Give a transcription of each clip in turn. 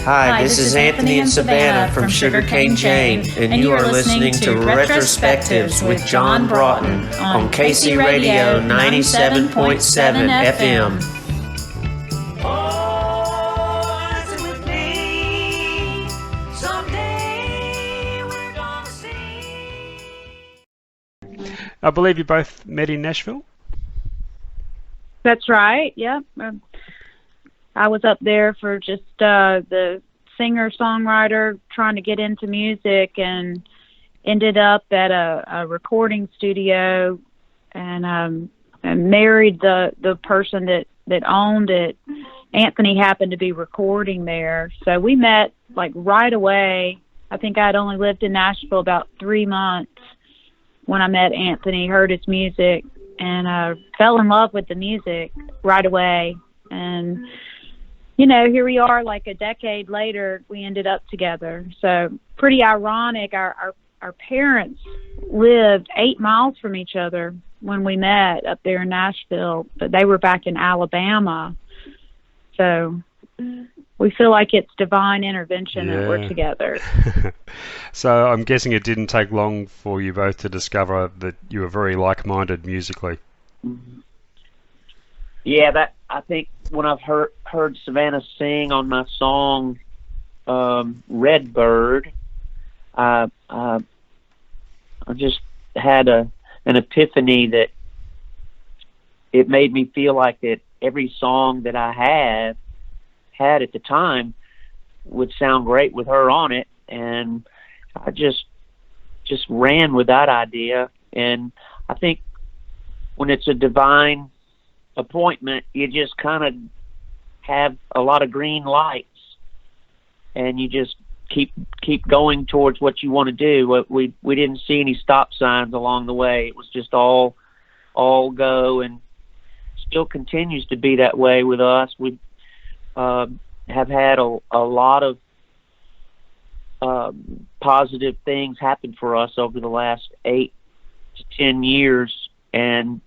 Hi, this is Anthony and Savannah from Sugarcane Jane, and you are listening to Retrospectives with John Broughton on KC Radio 97.7 FM. I believe you both met in Nashville? That's right, yeah. I was up there for just the singer-songwriter trying to get into music, and ended up at a recording studio and married the person that owned it. Anthony happened to be recording there. So we met like right away. I think I'd only lived in Nashville about 3 months when I met Anthony, heard his music, and fell in love with the music right away. And you know, here we are like a decade later, we ended up together. So pretty ironic. Our parents lived 8 miles from each other when we met up there in Nashville, but they were back in Alabama. So we feel like it's divine intervention that we're together. So I'm guessing it didn't take long for you both to discover that you were very like-minded musically. Yeah, that I think when I've heard Savannah sing on my song Redbird, I just had an epiphany that it made me feel like that every song that I had at the time would sound great with her on it, and I just ran with that idea. And I think when it's a divine appointment, you just kind of have a lot of green lights, and you just keep going towards what you want to do. We didn't see any stop signs along the way. It was just all go, and still continues to be that way with us. We have had a lot of positive things happen for us over the last 8 to 10 years, and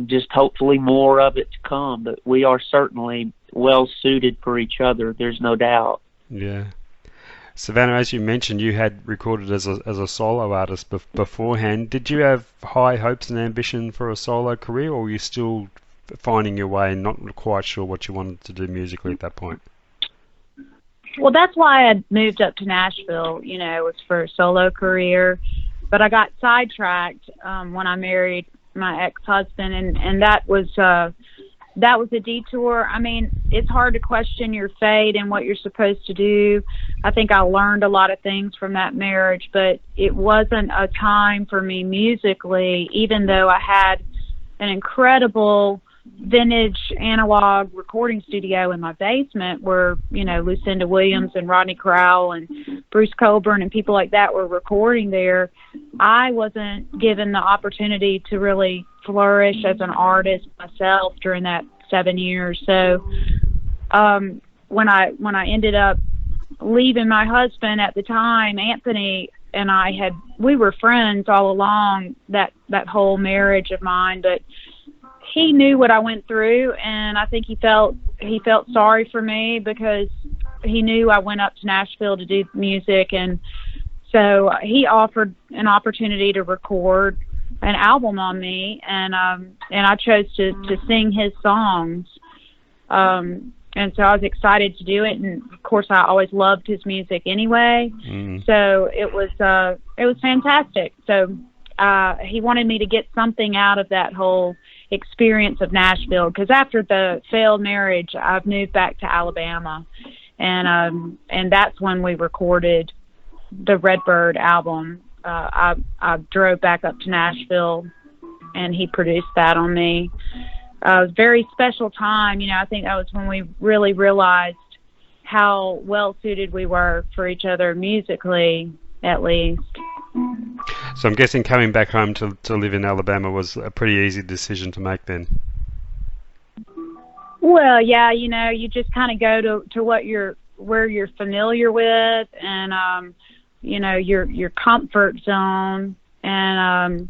just hopefully more of it to come. But we are certainly well suited for each other. There's no doubt. Yeah. Savannah, as you mentioned, you had recorded as a solo artist beforehand. Did you have high hopes and ambition for a solo career, or were you still finding your way and not quite sure what you wanted to do musically at that point? Well, that's why I moved up to Nashville. You know, it was for a solo career, but I got sidetracked when I married my ex-husband, and that was a detour. I mean, it's hard to question your fate and what you're supposed to do. I think I learned a lot of things from that marriage, but it wasn't a time for me musically, even though I had an incredible vintage analog recording studio in my basement where, you know, Lucinda Williams and Rodney Crowell and Bruce Coburn and people like that were recording there. I wasn't given the opportunity to really flourish as an artist myself during that 7 years. So when I ended up leaving my husband at the time, Anthony and we were friends all along that whole marriage of mine, but he knew what I went through, and I think he felt sorry for me because he knew I went up to Nashville to do music, and so he offered an opportunity to record an album on me, and I chose to sing his songs, and so I was excited to do it, and of course I always loved his music anyway, so it was fantastic. So he wanted me to get something out of that whole experience of Nashville, because after the failed marriage, I've moved back to Alabama, and that's when we recorded the Redbird album. I drove back up to Nashville, and he produced that on me. It was a very special time. You know, I think that was when we really realized how well suited we were for each other musically, at least. So I'm guessing coming back home to live in Alabama was a pretty easy decision to make then. Well, yeah, you know, you just kind of go to where you're familiar with, and you know, your comfort zone. And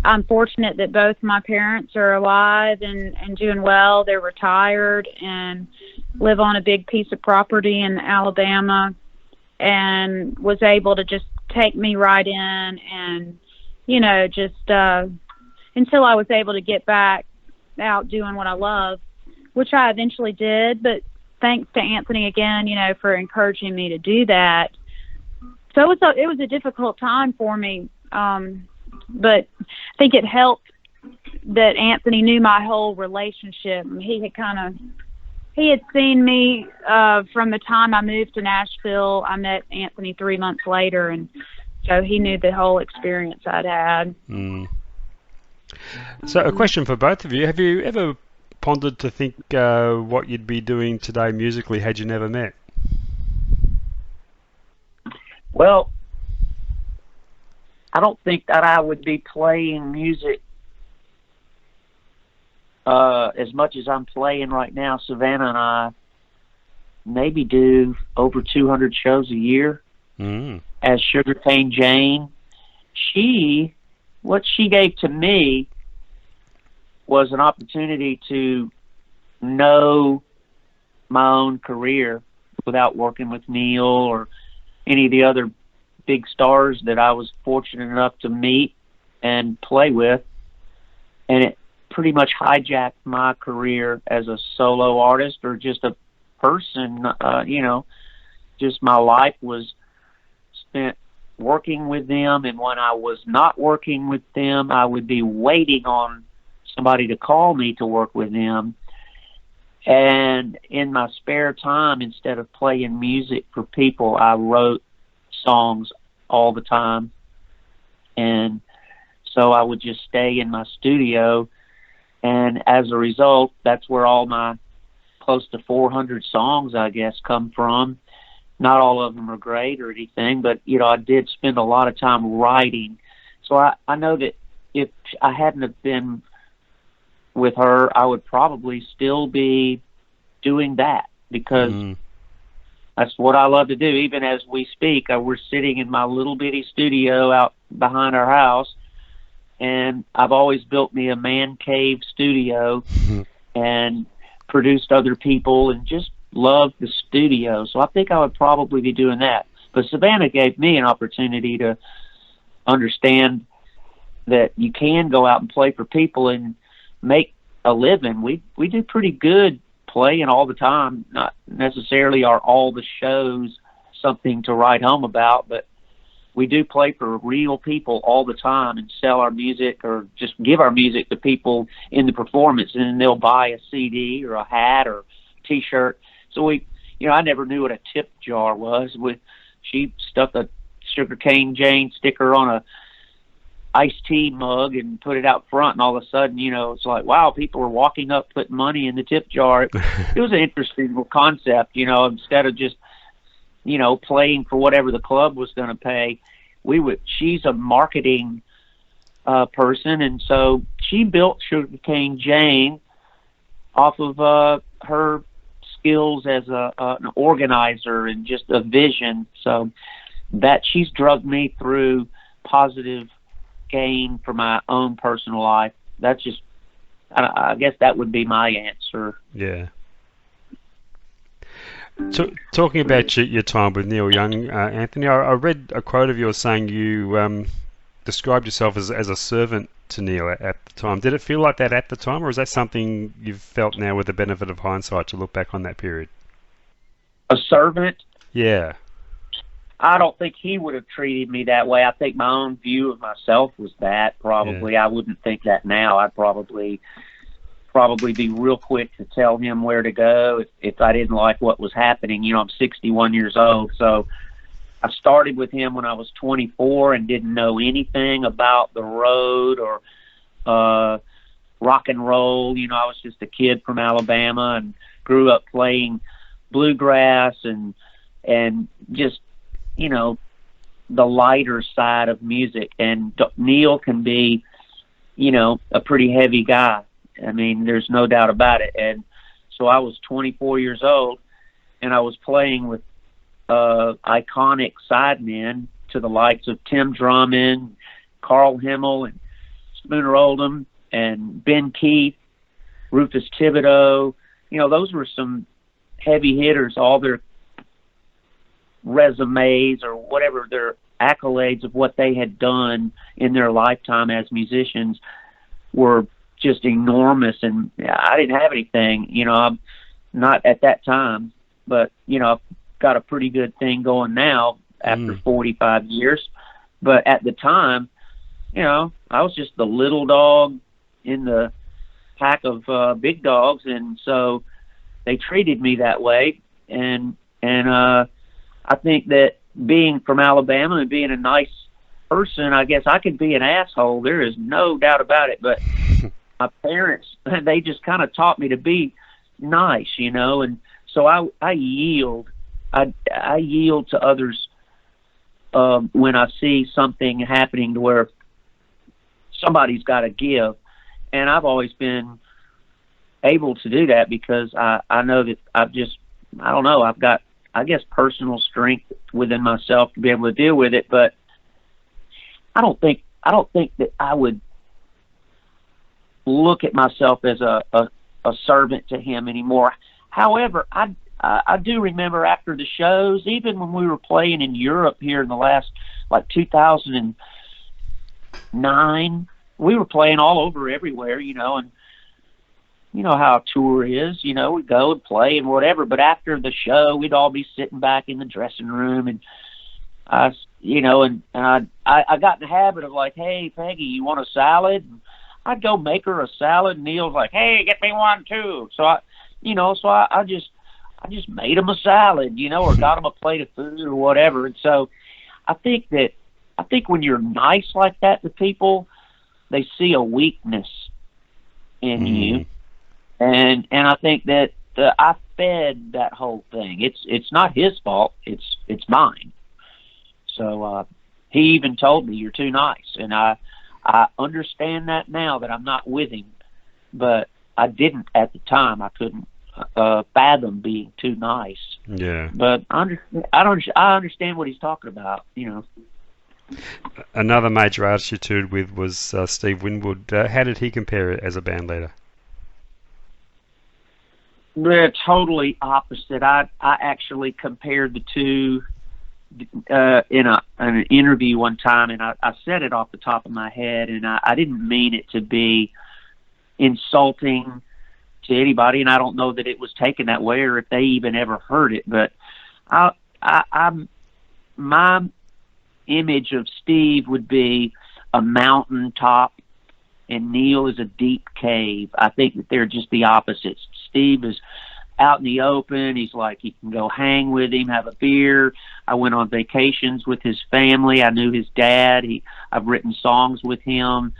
I'm fortunate that both my parents are alive and doing well. They're retired, and live on a big piece of property in Alabama, and was able to just take me right in, and just until I was able to get back out doing what I love, which I eventually did. But thanks to Anthony again, for encouraging me to do that. So it was a difficult time for me, but I think it helped that Anthony knew my whole relationship. He had seen me from the time I moved to Nashville. I met Anthony 3 months later, and so he knew the whole experience I'd had. Mm. So a question for both of you. Have you ever pondered to think what you'd be doing today musically had you never met? Well, I don't think that I would be playing music as much as I'm playing right now. Savannah and I maybe do over 200 shows a year as Sugarcane Jane. What she gave to me was an opportunity to know my own career without working with Neil or any of the other big stars that I was fortunate enough to meet and play with. And it pretty much hijacked my career as a solo artist or just a person. Just my life was spent working with them, and when I was not working with them, I would be waiting on somebody to call me to work with them. And in my spare time, instead of playing music for people, I wrote songs all the time. And so I would just stay in my studio, and as a result, that's where all my close to 400 songs, I guess, come from. Not all of them are great or anything, but, I did spend a lot of time writing. So I know that if I hadn't have been with her, I would probably still be doing that, because that's what I love to do. Even as we speak, we're sitting in my little bitty studio out behind our house, and I've always built me a man cave studio and produced other people and just loved the studio. So I think I would probably be doing that. But Savannah gave me an opportunity to understand that you can go out and play for people and make a living. We do pretty good playing all the time. Not necessarily are all the shows something to write home about, but we do play for real people all the time and sell our music or just give our music to people in the performance, and then they'll buy a CD or a hat or T-shirt. So I never knew what a tip jar was. She stuck a Sugarcane Jane sticker on a iced tea mug and put it out front, and all of a sudden, it's like, wow, people were walking up, putting money in the tip jar. It was an interesting concept, instead of just, playing for whatever the club was going to pay. She's a marketing person, and so she built Sugarcane Jane off of her skills as an organizer and just a vision. So that she's drugged me through positive gain for my own personal life. That's just, I guess that would be my answer. Yeah. Talking about your time with Neil Young, Anthony, I read a quote of yours saying you described yourself as a servant to Neil at the time. Did it feel like that at the time, or is that something you've felt now with the benefit of hindsight to look back on that period? A servant? Yeah. I don't think he would have treated me that way. I think my own view of myself was that, probably. Yeah. I wouldn't think that now. I'd probably be real quick to tell him where to go if I didn't like what was happening. I'm 61 years old, so I started with him when I was 24 and didn't know anything about the road or rock and roll. I was just a kid from Alabama and grew up playing bluegrass and just, the lighter side of music. And Neil can be, a pretty heavy guy. I mean, there's no doubt about it. And so I was 24 years old, and I was playing with iconic sidemen to the likes of Tim Drummond, Carl Himmel, and Spooner Oldham, and Ben Keith, Rufus Thibodeau. Those were some heavy hitters, all their resumes or whatever their accolades of what they had done in their lifetime as musicians were just enormous. And I didn't have anything, I'm not at that time, but, I've got a pretty good thing going now after 45 years. But at the time, I was just the little dog in the pack of big dogs. And so they treated me that way. And I think that being from Alabama and being a nice person, I guess I could be an asshole. There is no doubt about it. But my parents, they just kind of taught me to be nice, and so I yield. I yield to others when I see something happening to where somebody's got to give. And I've always been able to do that because I know that I've got, I guess, personal strength within myself to be able to deal with it. But I don't think that I would look at myself as a servant to him anymore. However, I do remember after the shows, even when we were playing in Europe here in the last, 2009, we were playing all over everywhere, and you know how a tour is, we go and play and whatever. But after the show, we'd all be sitting back in the dressing room, and I got in the habit of like, hey, Peggy, you want a salad? And I'd go make her a salad, and Neil's like, hey, get me one too. So I just made him a salad, or got him a plate of food or whatever. And so I think when you're nice like that to people, they see a weakness in you. And I think that I fed that whole thing. It's not his fault. It's mine. So he even told me, you're too nice. And I understand that now that I'm not with him, but I didn't at the time. I couldn't fathom being too nice. Yeah. But I understand what he's talking about, Another major artist you toured with was Steve Winwood. How did he compare as a band leader? They're totally opposite. I actually compared the two in an interview one time, and I said it off the top of my head, and I didn't mean it to be insulting to anybody, and I don't know that it was taken that way or if they even ever heard it. But my image of Steve would be a mountaintop, and Neil is a deep cave. I think that they're just the opposites. Steve is out in the open. He's like, you can go hang with him, have a beer. I went on vacations with his family. I knew his dad. I've written songs with him.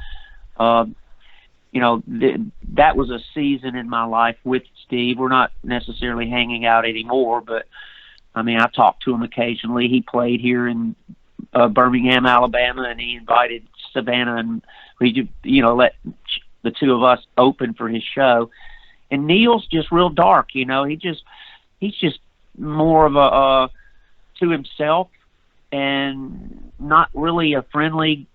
That was a season in my life with Steve. We're not necessarily hanging out anymore, but I talked to him occasionally. He played here in Birmingham, Alabama, and he invited Savannah, and we let the two of us open for his show. And Neil's just real dark, he's just more of a to himself and not really a friendly,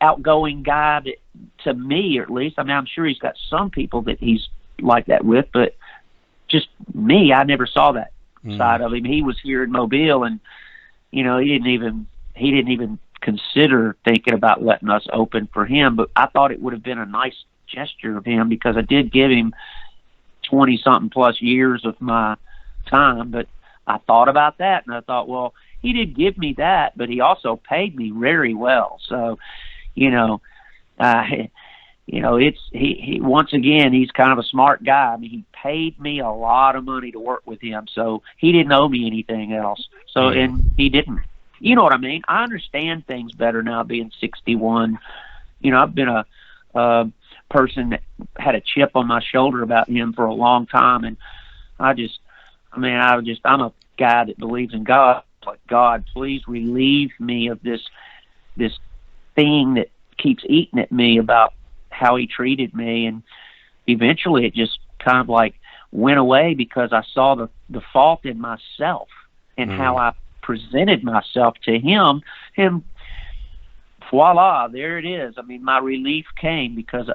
outgoing guy that, to me at least. I'm sure he's got some people that he's like that with, but just me, I never saw that side of him. He was here in Mobile, and he didn't even consider thinking about letting us open for him. But I thought it would have been a nice gesture of him because I did give him 20 something plus years of my time. But I thought about that, and I thought, well, he did give me that, but he also paid me very well. So, it's he once again, he's kind of a smart guy. He paid me a lot of money to work with him, so he didn't owe me anything else. So, and he didn't. You know what I mean? I understand things better now, being 61. I've been a person that had a chip on my shoulder about him for a long time, and I'm a guy that believes in God. Like, God, please relieve me of this thing that keeps eating at me about how he treated me. And eventually it just kind of like went away because I saw the fault in myself and how I presented myself to him. And voila, there it is. My relief came because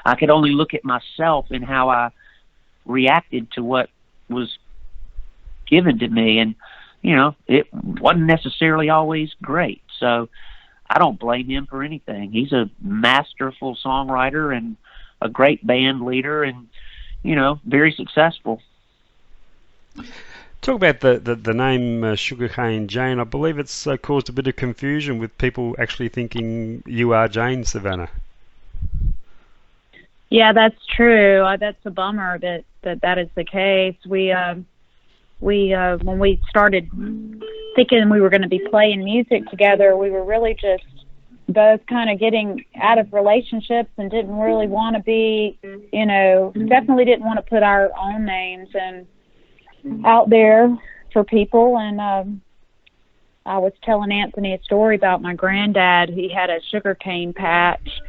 I could only look at myself and how I reacted to what was given to me, and it wasn't necessarily always great. So I don't blame him for anything. He's a masterful songwriter and a great band leader, and very successful. Talk about the name Sugarcane Jane. I believe it's caused a bit of confusion with people actually thinking you are Jane, Savannah. Yeah, that's true. That's a bummer that is the case. We when we started thinking we were going to be playing music together, we were really just both kind of getting out of relationships and didn't really want to be, definitely didn't want to put our own names out there for people. And I was telling Anthony a story about my granddad. He had a sugarcane patch.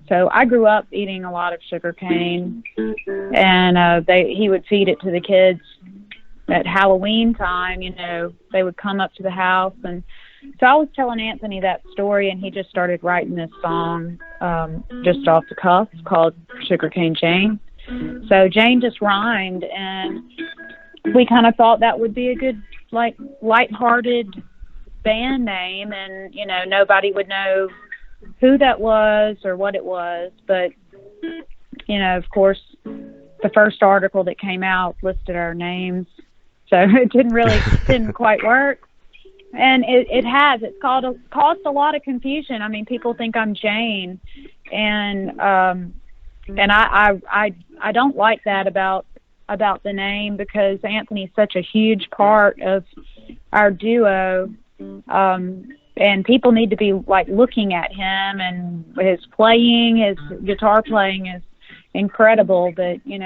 So I grew up eating a lot of sugarcane, and he would feed it to the kids at Halloween time. They would come up to the house, and so I was telling Anthony that story, and he just started writing this song just off the cuff called Sugarcane Jane. So Jane just rhymed, and we kind of thought that would be a good, lighthearted band name, and nobody would know who that was or what it was. But of course, the first article that came out listed our names, so it didn't quite work. And it's caused a lot of confusion. I mean, people think I'm Jane, and I don't like that about the name, because Anthony's such a huge part of our duo, and people need to be looking at him, and his guitar playing is incredible. But we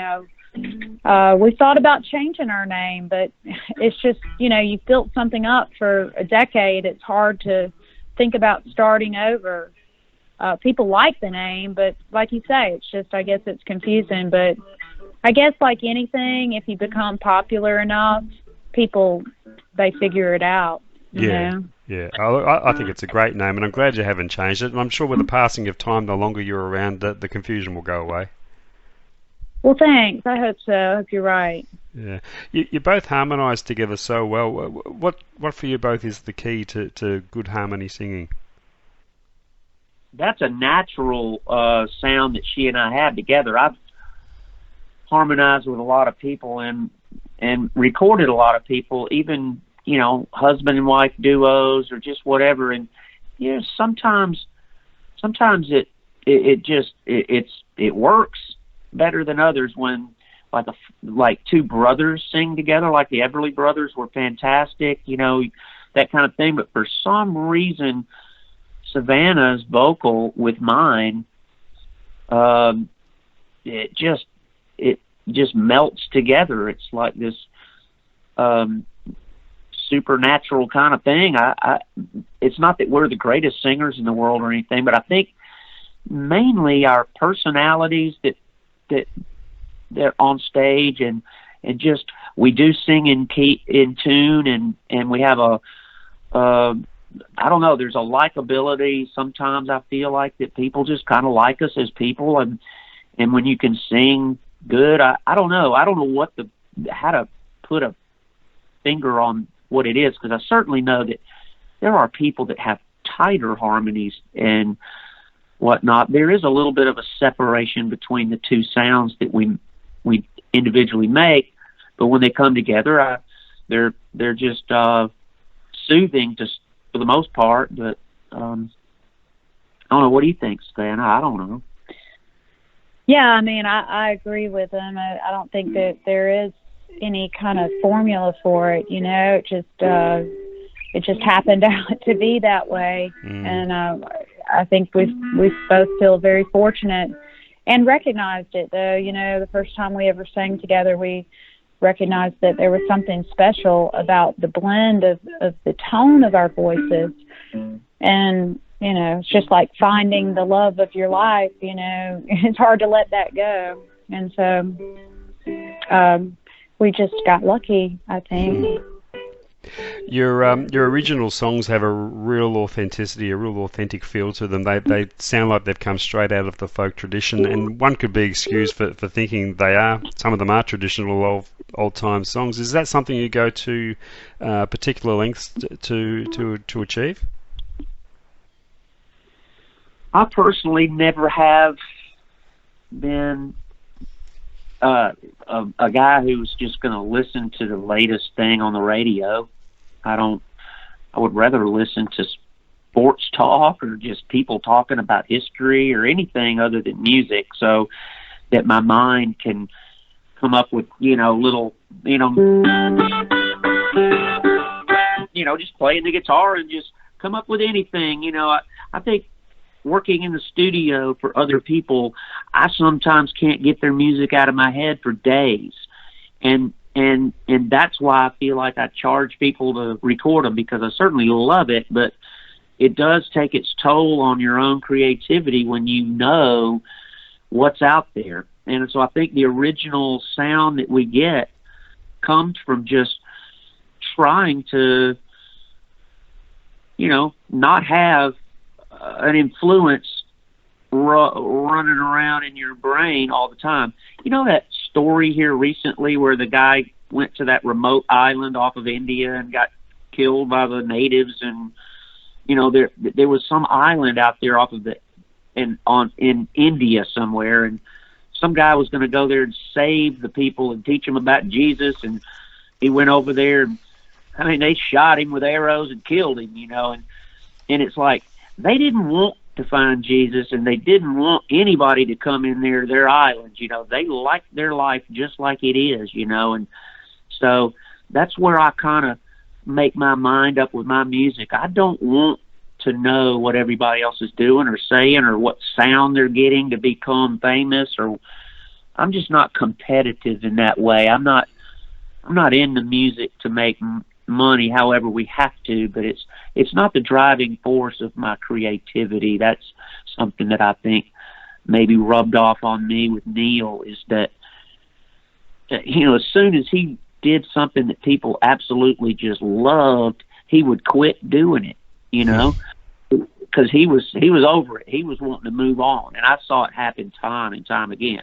thought about changing our name, but it's just, you've built something up for a decade. It's hard to think about starting over. People like the name, but like you say, it's just, I guess it's confusing. But I guess like anything, if you become popular enough, they figure it out. Yeah. I think it's a great name, and I'm glad you haven't changed it. And I'm sure with the passing of time, the longer you're around, the confusion will go away. Well, thanks. I hope so. I hope you're right. Yeah, you both harmonise together so well. What for you both is the key to good harmony singing? That's a natural sound that she and I have together. I've harmonized with a lot of people and recorded a lot of people, even husband and wife duos or just whatever. And sometimes it works better than others when like two brothers sing together, like the Everly Brothers were fantastic, that kind of thing. But for some reason, Savannah's vocal with mine, it just melts together. It's like this supernatural kind of thing. It's not that we're the greatest singers in the world or anything, but I think mainly our personalities that they're on stage, and just we do sing in tune, and we have I don't know, there's a likability. Sometimes I feel like that people just kind of like us as people, and when you can sing good, I don't know how to put a finger on what it is, because I certainly know that there are people that have tighter harmonies and whatnot. There is a little bit of a separation between the two sounds that we individually make, but when they come together, they're just soothing for the most part. But I don't know. What do you think, Stan? I don't know. Yeah, I mean, I agree with them. I don't think that there is any kind of formula for it. It just happened out to be that way. And I think we both feel very fortunate and recognized it, though. The first time we ever sang together, we recognized that there was something special about the blend of the tone of our voices. And it's just like finding the love of your life. It's hard to let that go. And so we just got lucky, I think. Your original songs have a real authenticity, a real authentic feel to them. They sound like they've come straight out of the folk tradition, and one could be excused for thinking some of them are traditional old time songs. Is that something you go to particular lengths to achieve? I personally never have been a guy who's just going to listen to the latest thing on the radio. I would rather listen to sports talk or just people talking about history or anything other than music, so that my mind can come up with, little, just playing the guitar and just come up with anything. I think working in the studio for other people, I sometimes can't get their music out of my head for days. And that's why I feel like I charge people to record them, because I certainly love it, but it does take its toll on your own creativity when you know what's out there. And so I think the original sound that we get comes from just trying to, not have an influence running around in your brain all the time. That story here recently where the guy went to that remote island off of India and got killed by the natives, and there was some island out there off of in India somewhere, and some guy was going to go there and save the people and teach them about Jesus, and he went over there, and they shot him with arrows and killed him, and it's like they didn't want to find Jesus, and they didn't want anybody to come in their island. They liked their life just like it is, and so that's where I kind of make my mind up with my music. I don't want to know what everybody else is doing or saying or what sound they're getting to become famous, or I'm just not competitive in that way. I'm not into music to make money however we have to, but it's not the driving force of my creativity. That's something that I think maybe rubbed off on me with Neil, is that as soon as he did something that people absolutely just loved, he would quit doing it, because he was over it. He was wanting to move on, and I saw it happen time and time again,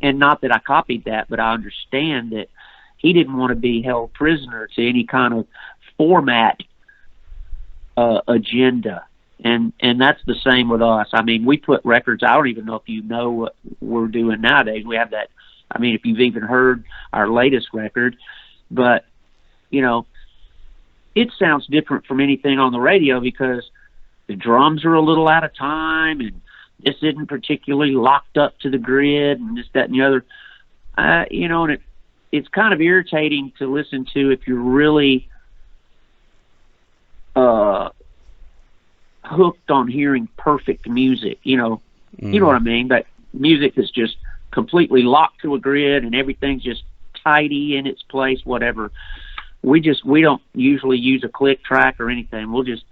and not that I copied that, but I understand that he didn't want to be held prisoner to any kind of format agenda, and that's the same with us. We put records. I don't even know if you know what we're doing nowadays. We have that. If you've even heard our latest record, but it sounds different from anything on the radio because the drums are a little out of time, and this isn't particularly locked up to the grid, and this, that, and the other. And it's kind of irritating to listen to if you're really hooked on hearing perfect music. You know what I mean? But music is just completely locked to a grid and everything's just tidy in its place, whatever. We don't usually use a click track or anything. We'll just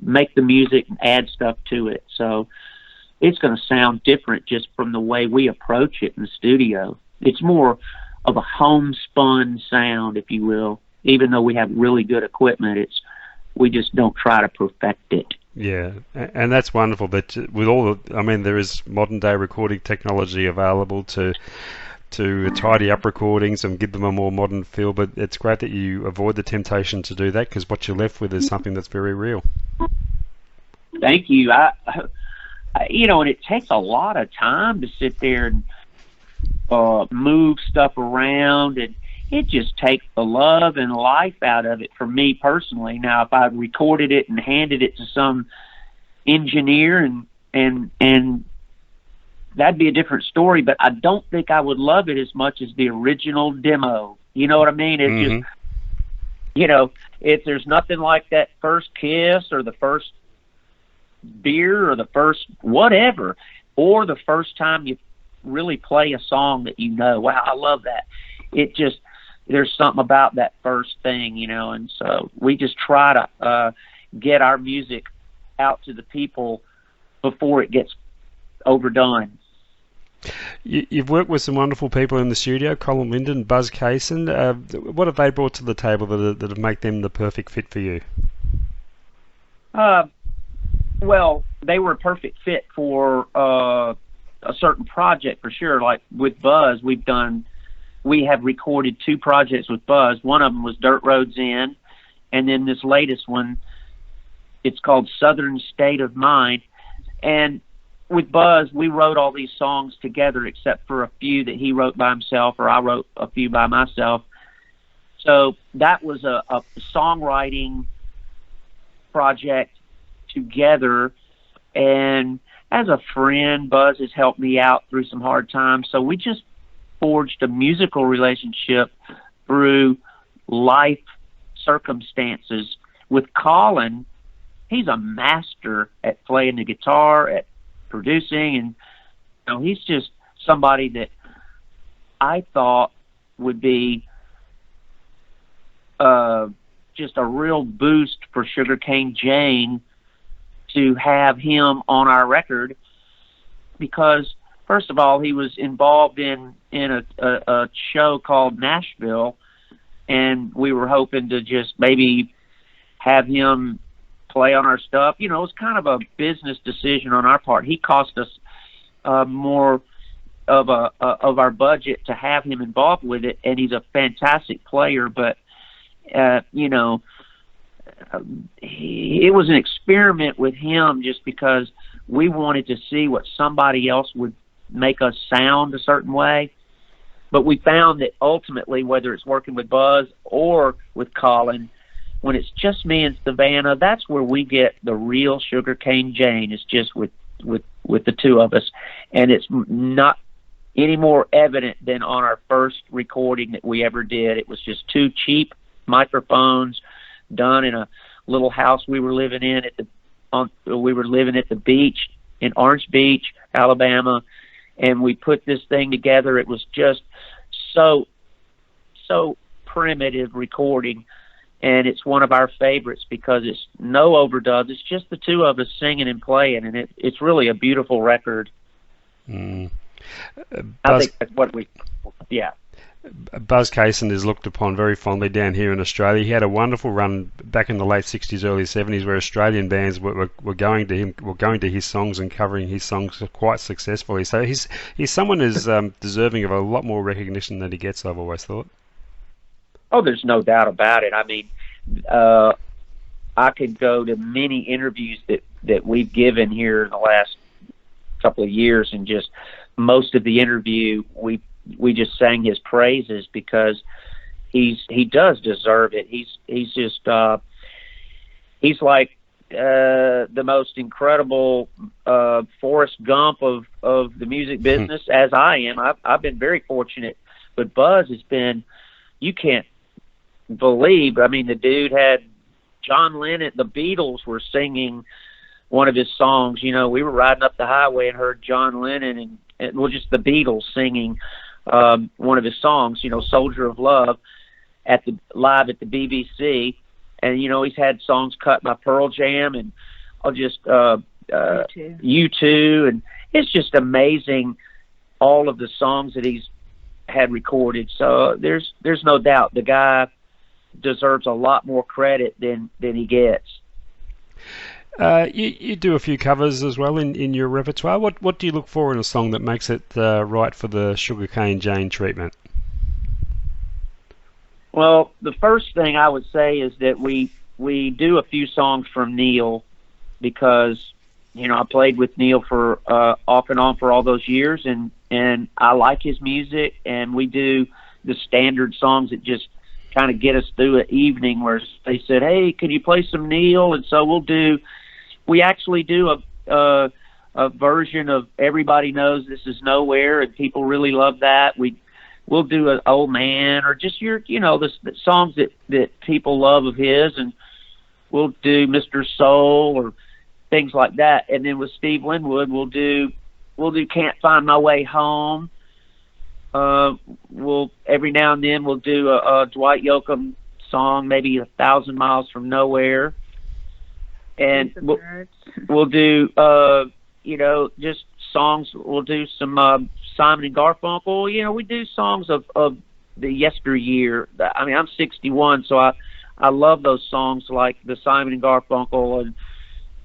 make the music and add stuff to it. So it's going to sound different just from the way we approach it in the studio. It's more of a homespun sound, if you will. Even though we have really good equipment, we just don't try to perfect it. Yeah, and that's wonderful that with all there is modern day recording technology available to tidy up recordings and give them a more modern feel, but it's great that you avoid the temptation to do that, because what you're left with is something that's very real. Thank you. And it takes a lot of time to sit there and move stuff around, and it just takes the love and life out of it for me personally. Now, if I recorded it and handed it to some engineer and that'd be a different story, but I don't think I would love it as much as the original demo. You know what I mean? It's just, if there's nothing like that first kiss or the first beer or the first whatever, or the first time you really play a song that wow, I love that. There's something about that first thing, and so we just try to get our music out to the people before it gets overdone. You've worked with some wonderful people in the studio, Colin Linden, Buzz Kaysen. What have they brought to the table that make them the perfect fit for you? Well, they were a perfect fit for a certain project for sure. Like with Buzz, we've done we have recorded 2 projects with Buzz. One of them was Dirt Roads Inn, and then this latest one, it's called Southern State of Mind. And with Buzz, we wrote all these songs together except for a few that he wrote by himself, or I wrote a few by myself. So that was a songwriting project together. And as a friend, Buzz has helped me out through some hard times. So we just forged a musical relationship through life circumstances. With Colin, he's a master at playing the guitar, at producing, and he's just somebody that I thought would be just a real boost for Sugarcane Jane to have him on our record, because first of all, he was involved in a show called Nashville, and we were hoping to just maybe have him play on our stuff. It was kind of a business decision on our part. He cost us more of our budget to have him involved with it, and he's a fantastic player. But it was an experiment with him just because we wanted to see what somebody else would make us sound a certain way. But we found that ultimately, whether it's working with Buzz or with Colin, when it's just me and Savannah, that's where we get the real Sugarcane Jane. It's just with the 2 of us, and it's not any more evident than on our first recording that we ever did. It was just 2 cheap microphones done in a little house we were living in at the beach in Orange Beach, Alabama, and we put this thing together. It was just so primitive recording, and it's one of our favorites because it's no overdubs. It's just the 2 of us singing and playing, and it's really a beautiful record. Mm. I think that's what yeah. Buzz Cason is looked upon very fondly down here in Australia. He had a wonderful run back in the late 60s, early 70s, where Australian bands were going to his songs and covering his songs quite successfully. So he's someone who's deserving of a lot more recognition than he gets, I've always thought. Oh, there's no doubt about it. I mean, I could go to many interviews that we've given here in the last couple of years, and just most of the interview we just sang his praises because he does deserve it. He's just he's like the most incredible Forrest Gump of the music business, as I am. I've been very fortunate, but Buzz has been, you can't believe. I mean, the dude had John Lennon, the Beatles were singing one of his songs. We were riding up the highway and heard John Lennon and just the Beatles singing one of his songs, Soldier of Love, live at the BBC. And, he's had songs cut by Pearl Jam and just U2. And it's just amazing, all of the songs that he's had recorded. So there's no doubt the guy deserves a lot more credit than he gets. You do a few covers as well in your repertoire. What do you look for in a song that makes it right for the Sugarcane Jane treatment? Well, the first thing I would say is that we do a few songs from Neil because, I played with Neil for off and on for all those years, and I like his music, and we do the standard songs that just kind of get us through an evening where they said, hey, can you play some Neil? And so we actually do a version of Everybody Knows This Is Nowhere, and people really love that. We'll do an Old Man, or just the songs that people love of his, and we'll do Mr. Soul or things like that. And then with Steve Winwood, we'll do Can't Find My Way Home. We'll every now and then we'll do a Dwight Yoakam song, maybe 1,000 Miles from Nowhere, and we'll do just songs. We'll do some Simon and Garfunkel. We do songs of the yesteryear. I mean, I'm 61, so I love those songs like the Simon and Garfunkel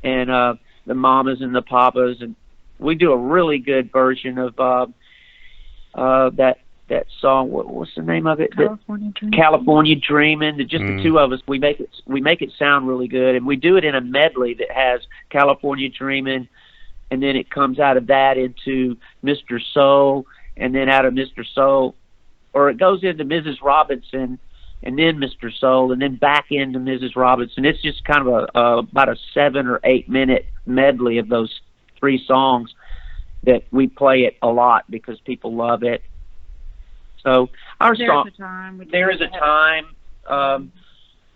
and the Mamas and the Papas, and we do a really good version of that that song. What's the name of it? California Dreaming. California Dreaming. Just the two of us. We make it sound really good, and we do it in a medley that has California Dreaming, and then it comes out of that into Mr. Soul, and then out of Mr. Soul, or it goes into Mrs. Robinson, and then Mr. Soul, and then back into Mrs. Robinson. It's just kind of about a 7 or 8 minute medley of those 3 songs that we play it a lot because people love it. So our song, There Is a Time,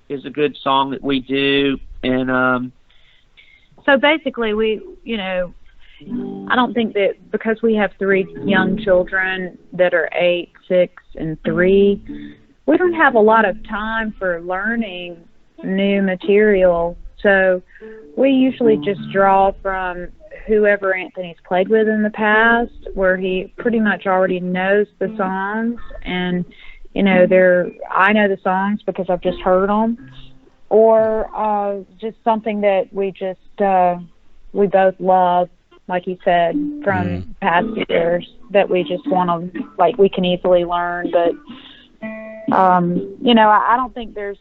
is a good song that we do. And so basically I don't think that because we have 3 young children that are 8, 6, and 3, we don't have a lot of time for learning new material. So we usually just draw from whoever Anthony's played with in the past, where he pretty much already knows the songs, and I know the songs because I've just heard them, or just something that we both love, like you said, from past years that we just want to, like, we can easily learn. But I don't think there's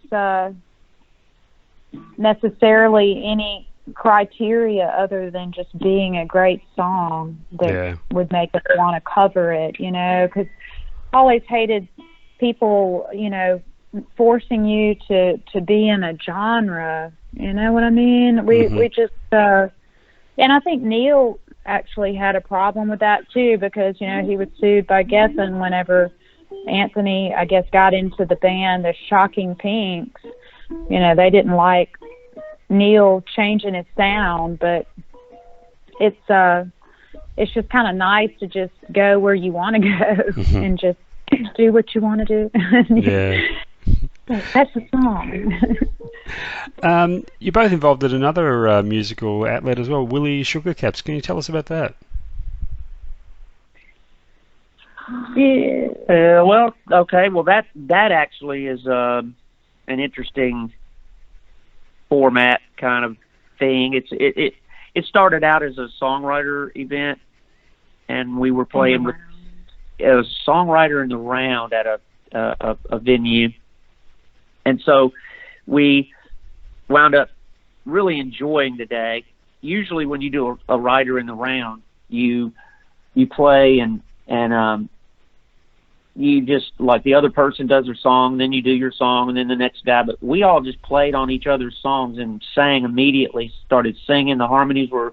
necessarily any criteria other than just being a great song that would make us want to cover it, because I always hated people, forcing you to be in a genre, you know what I mean? We just, and I think Neil actually had a problem with that too, because, he was sued by Geffen whenever Anthony, I guess, got into the band, the Shocking Pinks. They didn't like Neil changing his sound, but it's just kind of nice to just go where you want to go and just do what you want to do. Yeah. That's the song. You're both involved in another musical outlet as well, Willie Sugarcaps. Can you tell us about that? Yeah. Well, that actually is an interesting format kind of thing. It started out as a songwriter event, and we were playing with a songwriter in the round at a venue, and so we wound up really enjoying the day. Usually, when you do a writer in the round, you play and you just, like, the other person does their song, then you do your song, and then the next guy. But we all just played on each other's songs and sang immediately, started singing. The harmonies were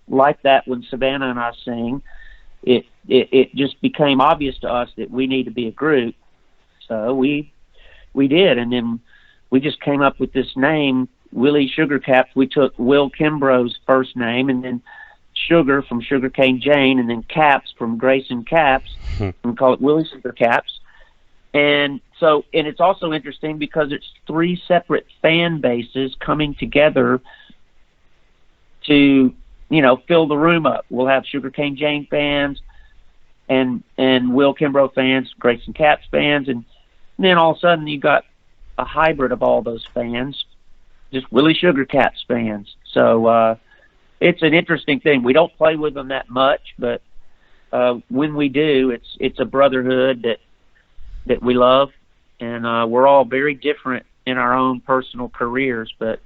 like that when Savannah and I sing. It just became obvious to us that we need to be a group. So we did, and then we just came up with this name, Willie Sugarcaps. We took Will Kimbrough's first name, and then Sugar from Sugarcane Jane, and then Caps from Grayson Caps, and we call it Willie Sugarcaps. And it's also interesting because it's 3 separate fan bases coming together to, fill the room up. We'll have Sugarcane Jane fans and Will Kimbrough fans, Grayson Caps fans, and then all of a sudden you got a hybrid of all those fans, just Willie Sugarcaps fans. So it's an interesting thing. We don't play with them that much, but when we do, it's a brotherhood that we love, and we're all very different in our own personal careers, but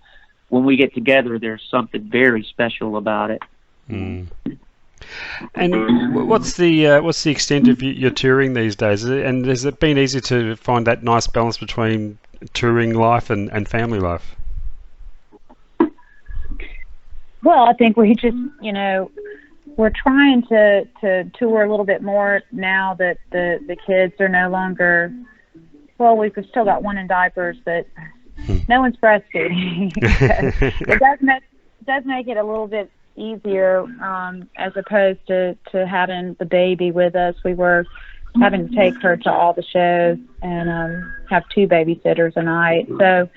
when we get together, there's something very special about it. And what's the extent of your touring these days? And has it been easy to find that nice balance between touring life and family life? Well, I think we just, we're trying to tour a little bit more now that the kids are no longer, well, we've still got one in diapers, but no one's breastfeeding. It does make it a little bit easier, as opposed to having the baby with us. We were having to take her to all the shows and have 2 babysitters a night. So,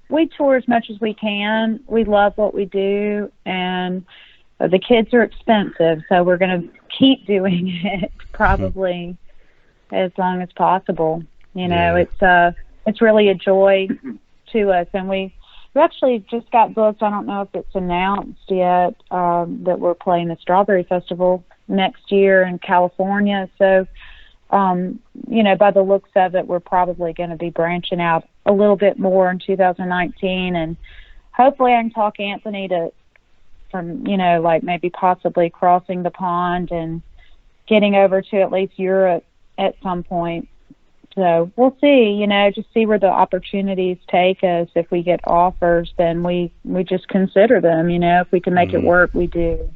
we tour as much as we can. We love what we do, and the kids are expensive, so we're going to keep doing it probably as long as possible. It's really a joy to us, and we actually just got booked. I don't know if it's announced yet, that we're playing the Strawberry Festival next year in California. So By the looks of it, we're probably going to be branching out a little bit more in 2019, and hopefully I can talk Anthony from maybe possibly crossing the pond and getting over to at least Europe at some point. So we'll see, just see where the opportunities take us. If we get offers, then we just consider them, if we can make it work, we do.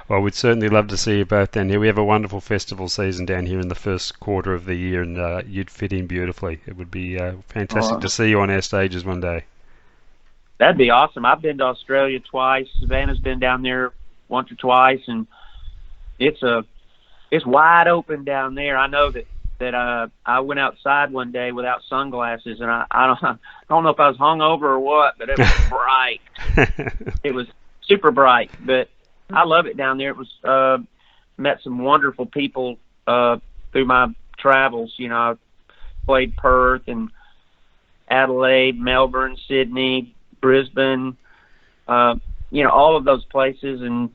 Well, we'd certainly love to see you both down here. We have a wonderful festival season down here in the first quarter of the year, and you'd fit in beautifully. It would be fantastic to see you on our stages one day. That'd be awesome. I've been to Australia twice. Savannah's been down there once or twice, and it's wide open down there. I know that I went outside one day without sunglasses, and I don't know if I was hungover or what, but it was bright. It was super bright, but I love it down there. It was met some wonderful people through my travels. I played Perth and Adelaide, Melbourne, Sydney, Brisbane, all of those places, and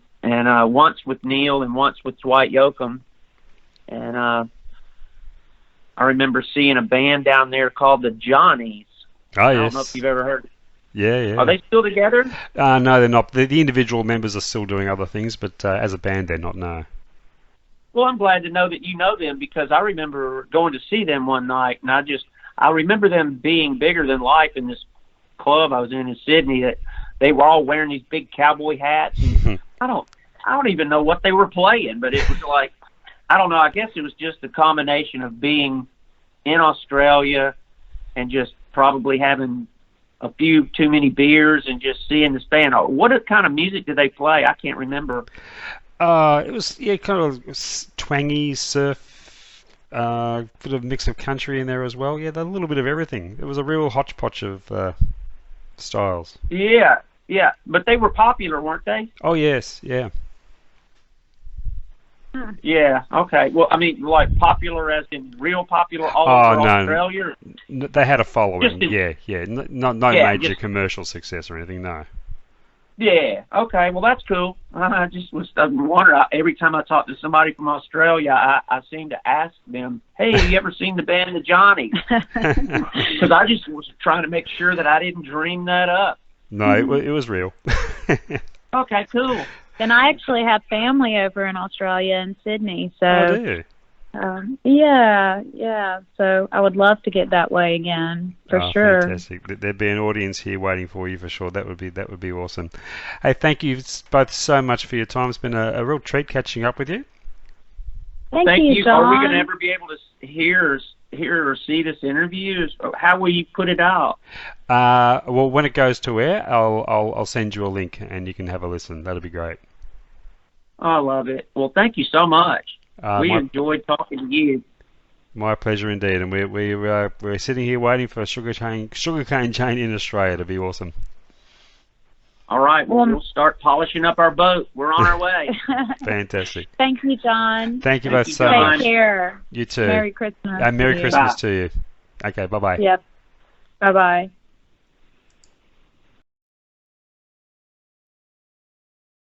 once with Neil and once with Dwight Yoakam. And I remember seeing a band down there called the Johnnies. Oh, I yes. don't know if you've ever heard. Yeah. Are they still together? No, they're not. The individual members are still doing other things, but as a band, they're not, no. Well, I'm glad to know that you know them, because I remember going to see them one night, and I remember them being bigger than life in this club I was in Sydney. That they were all wearing these big cowboy hats. And I don't even know what they were playing, but it was like, I don't know. I guess it was just the combination of being in Australia and just probably having a few too many beers and just seeing this band. What kind of music did they play? I can't remember. It was kind of twangy surf, bit of mix of country in there as well. Yeah, a little bit of everything. It was a real hodgepodge of styles. Yeah, but they were popular, weren't they? Oh yes, yeah. Yeah. Okay. Well, I mean, like popular as in real popular all over Australia. No, they had a following. Yeah. No major just commercial success or anything. No. Yeah. Okay. Well, that's cool. I just was wondering. Every time I talk to somebody from Australia, I seem to ask them, "Hey, have you ever seen the band The Johnnies?" Because I just was trying to make sure that I didn't dream that up. No, it was real. Okay. Cool. And I actually have family over in Australia in Sydney, so oh, do you? Yeah. So I would love to get that way again, for sure. Fantastic! There'd be an audience here waiting for you for sure. That would be awesome. Hey, thank you both so much for your time. It's been a real treat catching up with you. Thank you, John. Are we going to ever be able to hear or see this interview? How will you put it out? Well, when it goes to air, I'll send you a link and you can have a listen. That'll be great. I love it. Well, thank you so much. We enjoyed talking to you. My pleasure indeed. And we're sitting here waiting for Sugarcane Jane in Australia to be awesome. All right. Well, we'll start polishing up our boat. We're on our way. Fantastic. Thank you, John. Thank you both so much. Take care. You too. Merry Christmas. Merry Christmas Bye. to you. Okay, bye-bye. Yep. Bye-bye.